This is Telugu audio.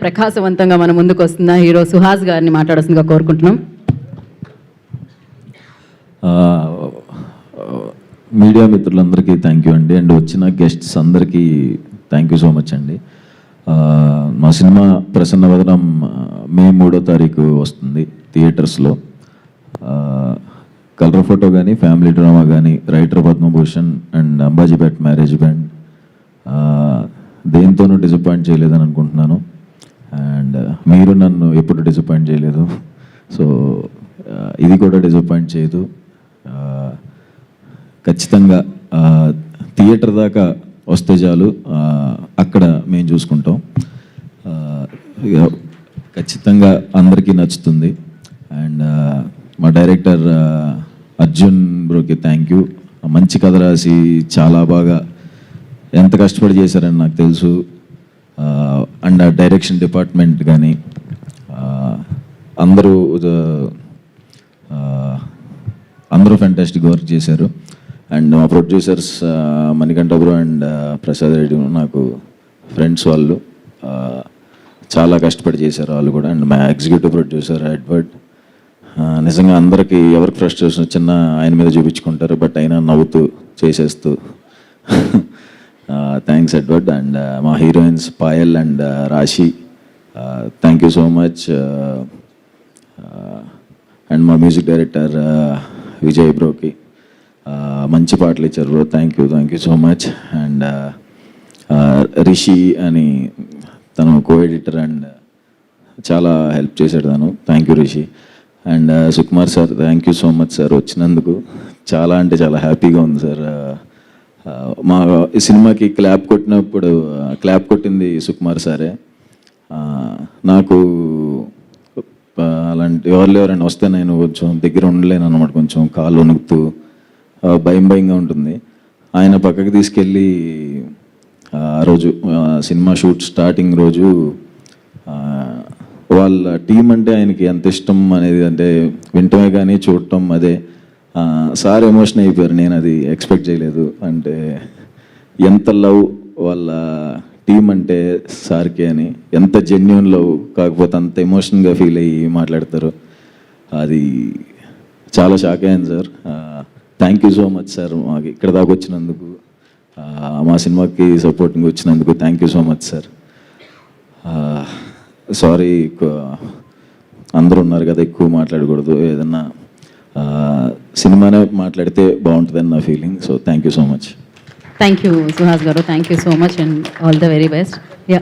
ప్రకాశవంతంగా మన ముందుకు వస్తున్న హీరో సుహాస్ గారిని మాట్లాడాల్సిందిగా కోరుకుంటున్నాం. మీడియా మిత్రులందరికీ థ్యాంక్ యూ అండి, అండ్ వచ్చిన గెస్ట్స్ అందరికీ థ్యాంక్ యూ సో మచ్ అండి. మా సినిమా ప్రసన్న వదనం మే 3వ తారీఖు వస్తుంది థియేటర్స్లో. కలర్ ఫోటో కానీ, ఫ్యామిలీ డ్రామా కానీ, writer Padmabhushan and Ambajipet marriage band దేంతోనూ డిసప్పాయింట్ చేయలేదని అనుకుంటున్నాను. అండ్ మీరు నన్ను ఎప్పుడు డిసప్పాయింట్ చేయలేదు, సో ఇది కూడా డిసప్పాయింట్ చేయదు. ఖచ్చితంగా థియేటర్ దాకా వస్తే చాలు, అక్కడ మేము చూసుకుంటాం. ఖచ్చితంగా అందరికీ నచ్చుతుంది. అండ్ మా డైరెక్టర్ అర్జున్ బ్రోకి థ్యాంక్ యూ. మంచి కథ రాసి చాలా బాగా ఎంత కష్టపడి చేశారని నాకు తెలుసు. అండ్ ఆ డైరెక్షన్ డిపార్ట్మెంట్ కానీ అందరూ ఫ్యాంటాస్టిక్ వర్క్ చేశారు. అండ్ మా producers Manikanta bro and Prasad Reddy నాకు ఫ్రెండ్స్, వాళ్ళు చాలా కష్టపడి చేశారు వాళ్ళు కూడా. అండ్ మా ఎగ్జిక్యూటివ్ ప్రొడ్యూసర్ ఎడ్వర్డ్, నిజంగా అందరికీ ఎవరికి ఫ్రస్ట్రేషన్ వచ్చినా ఆయన మీద చూపించుకుంటారు, బట్ అయినా నవ్వుతూ చేసేస్తూ థ్యాంక్స్ ఎడ్వర్డ్. అండ్ మా హీరోయిన్స్ పాయల్ అండ్ రాశి, thank you so much. And మా మ్యూజిక్ డైరెక్టర్ విజయ్ బ్రోకి మంచి పాటలు ఇచ్చారు bro, thank you so much. And Rishi అని తను కో ఎడిటర్ అండ్ చాలా హెల్ప్ చేశాడు తను, thank you Rishi. And Sukumar sir, thank you so much sir వచ్చినందుకు. చాలా అంటే చాలా హ్యాపీగా ఉంది సార్. మా సినిమాకి క్లాప్ కొట్టింది సుకుమార్ సారే. నాకు అలాంటి ఎవరైనా వస్తే నేను కొంచెం దగ్గర ఉండలేను అనమాట, కొంచెం కాళ్ళు వణుకుతూ భయంగా ఉంటుంది. ఆయన పక్కకి తీసుకెళ్ళి ఆ రోజు సినిమా షూట్ స్టార్టింగ్ రోజు వాళ్ళ టీం అంటే ఆయనకి ఎంత ఇష్టం అనేది, అంటే వింటమే కానీ చూడటం అదే. సార్ ఎమోషన్ అయిపోయారు, నేను అది ఎక్స్పెక్ట్ చేయలేదు. అంటే ఎంత లవ్ వాళ్ళ టీం అంటే సార్కి అని, ఎంత జెన్యున్ లవ్, కాకపోతే అంత ఎమోషన్గా ఫీల్ అయ్యి మాట్లాడతారు. అది చాలా షాక్ అయ్యాను sir. Thank you so much sir, మాకు ఇక్కడ దాకా వచ్చినందుకు, మా సినిమాకి సపోర్టింగ్ వచ్చినందుకు thank you so much sir. Sorry, అందరూ ఉన్నారు కదా, ఎక్కువ మాట్లాడకూడదు, ఏదన్నా సినిమానే మాట్లాడితే బాగుంటుందని నా feeling. So thank you so much. Thank you Suhas garu, thank you so much and all the very best. Yeah